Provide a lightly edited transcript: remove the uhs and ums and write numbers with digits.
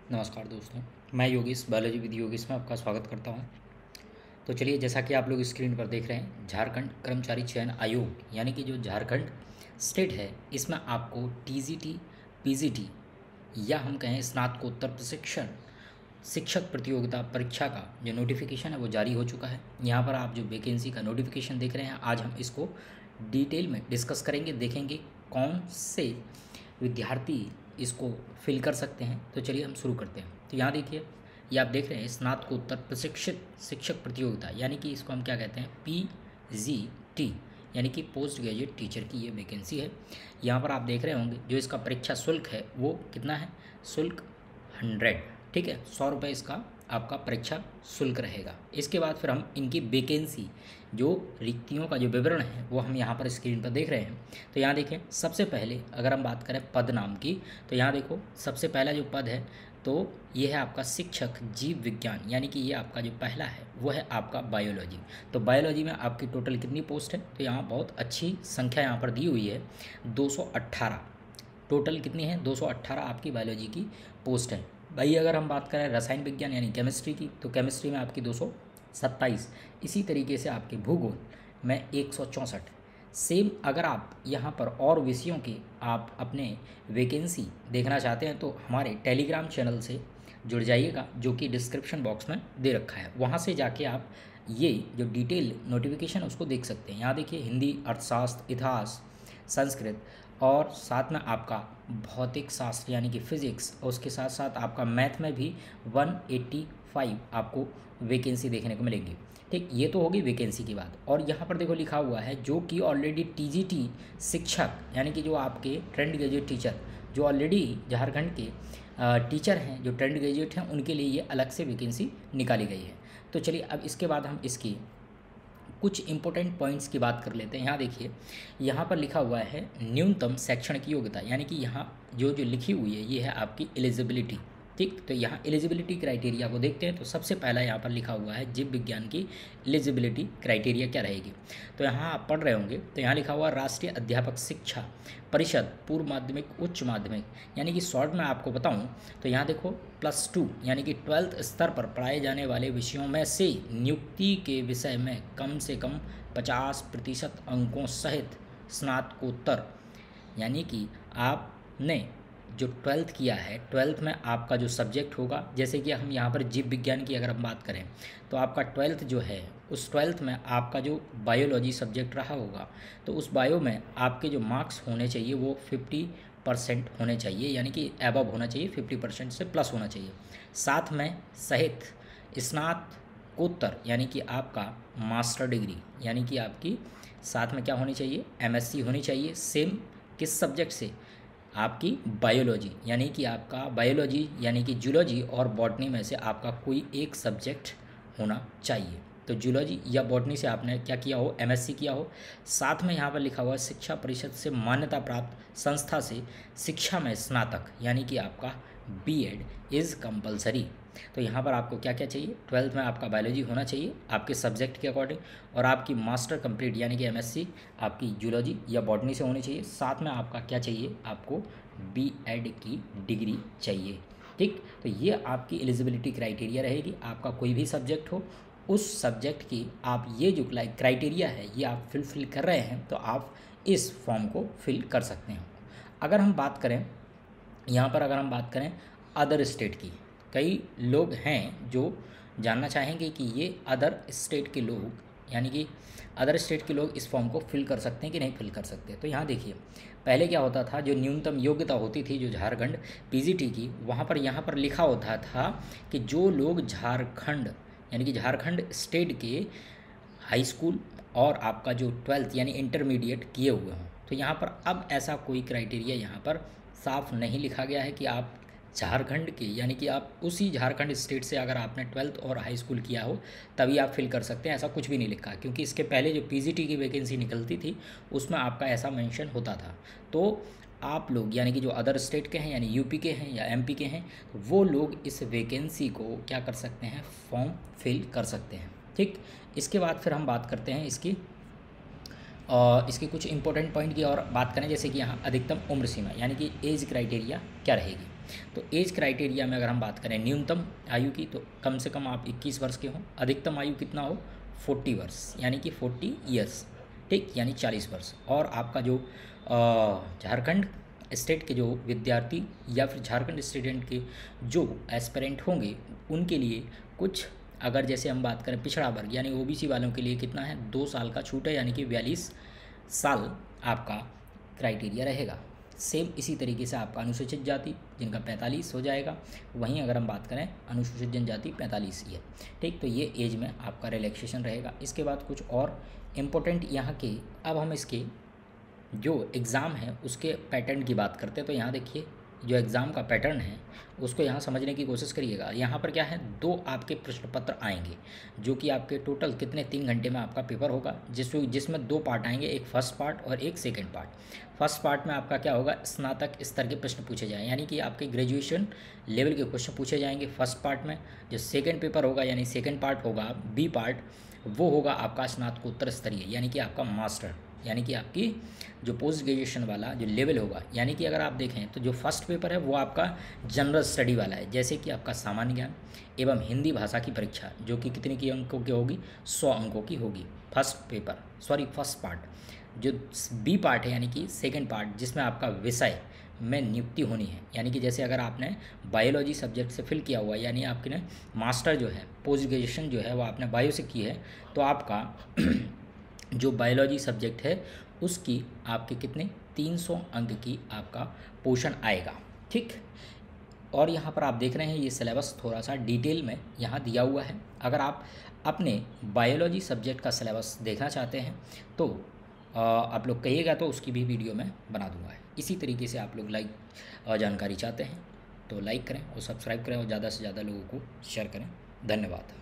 नमस्कार दोस्तों, मैं योगेश बायोलॉजी विद योगेश में आपका स्वागत करता हूं। तो चलिए, जैसा कि आप लोग स्क्रीन पर देख रहे हैं, झारखंड कर्मचारी चयन आयोग यानी कि जो झारखंड स्टेट है, इसमें आपको टीजीटी, पीजीटी या हम कहें स्नातकोत्तर प्रशिक्षण शिक्षक प्रतियोगिता परीक्षा का जो नोटिफिकेशन है वो जारी हो चुका है। यहाँ पर आप जो वैकेंसी का नोटिफिकेशन देख रहे हैं, आज हम इसको डिटेल में डिस्कस करेंगे, देखेंगे कौन से विद्यार्थी इसको फिल कर सकते हैं। तो चलिए हम शुरू करते हैं। तो यहाँ देखिए, ये आप देख रहे हैं स्नातकोत्तर प्रशिक्षित शिक्षक प्रतियोगिता, यानी कि इसको हम क्या कहते हैं, PGT, यानी कि पोस्ट ग्रेजुएट टीचर की ये वैकेंसी है। यहाँ पर आप देख रहे होंगे जो इसका परीक्षा शुल्क है वो कितना है, शुल्क 100, ठीक है, 100 रुपये इसका आपका परीक्षा शुल्क रहेगा। इसके बाद फिर हम इनकी वैकेंसी, जो रिक्तियों का जो विवरण है वो हम यहाँ पर स्क्रीन पर देख रहे हैं। तो यहाँ देखें, सबसे पहले अगर हम बात करें पद नाम की, तो यहाँ देखो सबसे पहला जो पद है तो ये है आपका शिक्षक जीव विज्ञान, यानी कि ये आपका जो पहला है वो है आपका बायोलॉजी। तो बायोलॉजी में आपकी टोटल कितनी पोस्ट है, तो यहाँ बहुत अच्छी संख्या यहाँ पर दी हुई है, 218। टोटल कितनी है, 218 आपकी बायोलॉजी की पोस्ट है। भाई अगर हम बात करें रसायन विज्ञान यानी केमिस्ट्री की, तो केमिस्ट्री में आपकी 227। इसी तरीके से आपके भूगोल में 164। सेम अगर आप यहाँ पर और विषयों की आप अपने वैकेंसी देखना चाहते हैं तो हमारे टेलीग्राम चैनल से जुड़ जाइएगा, जो कि डिस्क्रिप्शन बॉक्स में दे रखा है। वहाँ से जाके आप ये जो डिटेल नोटिफिकेशन उसको देख सकते हैं। यहाँ देखिए, हिंदी, अर्थशास्त्र, इतिहास, संस्कृत और साथ में आपका भौतिक शास्त्र यानी कि फिजिक्स, और उसके साथ साथ आपका मैथ में भी 185 आपको वैकेंसी देखने को मिलेंगी। ठीक, ये तो होगी वैकेंसी की बात। और यहाँ पर देखो लिखा हुआ है जो कि ऑलरेडी टीजीटी शिक्षक यानी कि जो आपके ट्रेंड ग्रेजुएट टीचर जो ऑलरेडी झारखंड के टीचर हैं, जो ट्रेंड ग्रेजुएट हैं, उनके लिए ये अलग से वैकेंसी निकाली गई है। तो चलिए अब इसके बाद हम इसकी कुछ इंपॉर्टेंट पॉइंट्स की बात कर लेते हैं। यहाँ देखिए, यहाँ पर लिखा हुआ है न्यूनतम शैक्षणिक योग्यता, यानी कि यहाँ जो लिखी हुई है ये है आपकी एलिजिबिलिटी। ठीक, तो यहाँ एलिजिबिलिटी क्राइटेरिया को देखते हैं। तो सबसे पहला यहाँ पर लिखा हुआ है जीव विज्ञान की एलिजिबिलिटी क्राइटेरिया क्या रहेगी। तो यहाँ आप पढ़ रहे होंगे, तो यहाँ लिखा हुआ राष्ट्रीय अध्यापक शिक्षा परिषद पूर्व माध्यमिक उच्च माध्यमिक, यानी कि शॉर्ट में आपको बताऊँ तो यहाँ देखो +2 यानी कि 12th स्तर पर पढ़ाए जाने वाले विषयों में से नियुक्ति के विषय में कम से कम 50% अंकों सहित स्नातकोत्तर, यानी कि आपने जो 12th किया है, 12th में आपका जो सब्जेक्ट होगा, जैसे कि हम यहाँ पर जीव विज्ञान की अगर हम बात करें तो आपका 12th जो है, उस 12th में आपका जो बायोलॉजी सब्जेक्ट रहा होगा, तो उस बायो में आपके जो मार्क्स होने चाहिए वो 50% होने चाहिए, यानी कि एबव होना चाहिए, 50% से प्लस होना चाहिए। साथ में सहित स्नातकोत्तर यानी कि आपका मास्टर डिग्री, यानी कि आपकी साथ में क्या होनी चाहिए, MSc होनी चाहिए। सेम किस सब्जेक्ट से, आपकी बायोलॉजी, यानी कि आपका बायोलॉजी यानी कि जूलॉजी और बॉटनी में से आपका कोई एक सब्जेक्ट होना चाहिए। तो जूलॉजी या बॉटनी से आपने क्या किया हो, MSc किया हो। साथ में यहाँ पर लिखा हुआ है शिक्षा परिषद से मान्यता प्राप्त संस्था से शिक्षा में स्नातक, यानी कि आपका B.Ed इज़ कंपलसरी। तो यहाँ पर आपको क्या क्या चाहिए, 12th में आपका बायोलॉजी होना चाहिए आपके सब्जेक्ट के अकॉर्डिंग, और आपकी मास्टर कंप्लीट यानी कि MSc आपकी जूलॉजी या बॉटनी से होनी चाहिए। साथ में आपका क्या चाहिए, आपको B.Ed की डिग्री चाहिए। ठीक, तो ये आपकी एलिजिबिलिटी क्राइटेरिया रहेगी। आपका कोई भी सब्जेक्ट हो, उस सब्जेक्ट की आप ये जो क्राइटेरिया है ये आप फिल कर रहे हैं तो आप इस फॉर्म को फिल कर सकते हैं। अगर हम बात करें यहाँ पर, अगर हम बात करें अदर स्टेट की, कई लोग हैं जो जानना चाहेंगे कि ये अदर स्टेट के लोग, यानी कि अदर स्टेट के लोग इस फॉर्म को फिल कर सकते हैं कि नहीं फिल कर सकते। तो यहाँ देखिए, पहले क्या होता था, जो न्यूनतम योग्यता होती थी जो झारखंड PGT की, वहाँ पर यहाँ पर लिखा होता था कि जो लोग झारखंड यानी कि झारखंड स्टेट के हाई स्कूल और आपका जो 12th यानी इंटरमीडिएट किए हुए हों। तो यहाँ पर अब ऐसा कोई क्राइटेरिया यहाँ पर साफ नहीं लिखा गया है कि आप झारखंड के, यानी कि आप उसी झारखंड स्टेट से अगर आपने 12th और हाई स्कूल किया हो तभी आप फिल कर सकते हैं, ऐसा कुछ भी नहीं लिखा। क्योंकि इसके पहले जो PGT की वैकेंसी निकलती थी उसमें आपका ऐसा मेंशन होता था। तो आप लोग यानी कि जो अदर स्टेट के हैं, यानी यूपी के हैं या MP के हैं, तो वो लोग इस वैकेंसी को क्या कर सकते हैं, फॉर्म फिल कर सकते हैं। ठीक, इसके बाद फिर हम बात करते हैं इसके कुछ इंपॉर्टेंट पॉइंट की और बात करें, जैसे कि यहाँ अधिकतम उम्र सीमा यानी कि एज क्राइटेरिया क्या रहेगी। तो एज क्राइटेरिया में अगर हम बात करें न्यूनतम आयु की, तो कम से कम आप 21 वर्ष के हों, अधिकतम आयु कितना हो 40 वर्ष यानी कि 40 ईयर्स, ठीक, यानी 40 वर्ष। और आपका जो झारखंड स्टेट के जो विद्यार्थी या फिर झारखंड स्टूडेंट के जो एस्पिरेंट होंगे उनके लिए कुछ, अगर जैसे हम बात करें पिछड़ा वर्ग यानी ओबीसी वालों के लिए कितना है 2 साल का छूट है, यानी कि 42 साल आपका क्राइटेरिया रहेगा। सेम इसी तरीके से आपका अनुसूचित जाति जिनका 45 हो जाएगा, वहीं अगर हम बात करें अनुसूचित जनजाति 45 ही है, ठीक। तो ये एज में आपका रिलैक्सेशन रहेगा। इसके बाद कुछ और इम्पोर्टेंट यहाँ के, अब हम इसके जो एग्ज़ाम है उसके पैटर्न की बात करते हैं। तो यहाँ देखिए जो एग्ज़ाम का पैटर्न है उसको यहाँ समझने की कोशिश करिएगा। यहाँ पर क्या है, 2 आपके प्रश्न पत्र आएंगे जो कि आपके टोटल कितने 3 घंटे में आपका पेपर होगा, जिसमें 2 पार्ट आएंगे, एक फर्स्ट पार्ट और एक सेकंड पार्ट। फर्स्ट पार्ट में आपका क्या होगा, स्नातक स्तर के प्रश्न पूछे जाएँ, यानी कि आपके ग्रेजुएशन लेवल के क्वेश्चन पूछे जाएंगे फर्स्ट पार्ट में। जो सेकेंड पेपर होगा यानी सेकेंड पार्ट होगा बी पार्ट, वो होगा आपका स्नातकोत्तर स्तरीय यानी कि आपका मास्टर, यानी कि आपकी जो पोस्ट ग्रेजुएशन वाला जो लेवल होगा। यानी कि अगर आप देखें तो जो फर्स्ट पेपर है वो आपका जनरल स्टडी वाला है, जैसे कि आपका सामान्य ज्ञान एवं हिंदी भाषा की परीक्षा, जो कि कितने की अंकों की होगी 100 अंकों की होगी फर्स्ट पार्ट। जो बी पार्ट है यानी कि सेकेंड पार्ट, जिसमें आपका विषय में नियुक्ति होनी है, यानी कि जैसे अगर आपने बायोलॉजी सब्जेक्ट से फिल किया हुआ है, यानी आपने मास्टर जो है पोस्ट ग्रेजुएशन जो है वो आपने बायो से की है, तो आपका जो बायोलॉजी सब्जेक्ट है उसकी आपके कितने 300 अंक की आपका पोर्शन आएगा, ठीक। और यहाँ पर आप देख रहे हैं ये सिलेबस थोड़ा सा डिटेल में यहाँ दिया हुआ है। अगर आप अपने बायोलॉजी सब्जेक्ट का सिलेबस देखना चाहते हैं तो आप लोग कहिएगा तो उसकी भी वीडियो मैं बना दूंगा। इसी तरीके से आप लोग जानकारी चाहते हैं तो लाइक करें और सब्सक्राइब करें और ज़्यादा से ज़्यादा लोगों को शेयर करें। धन्यवाद।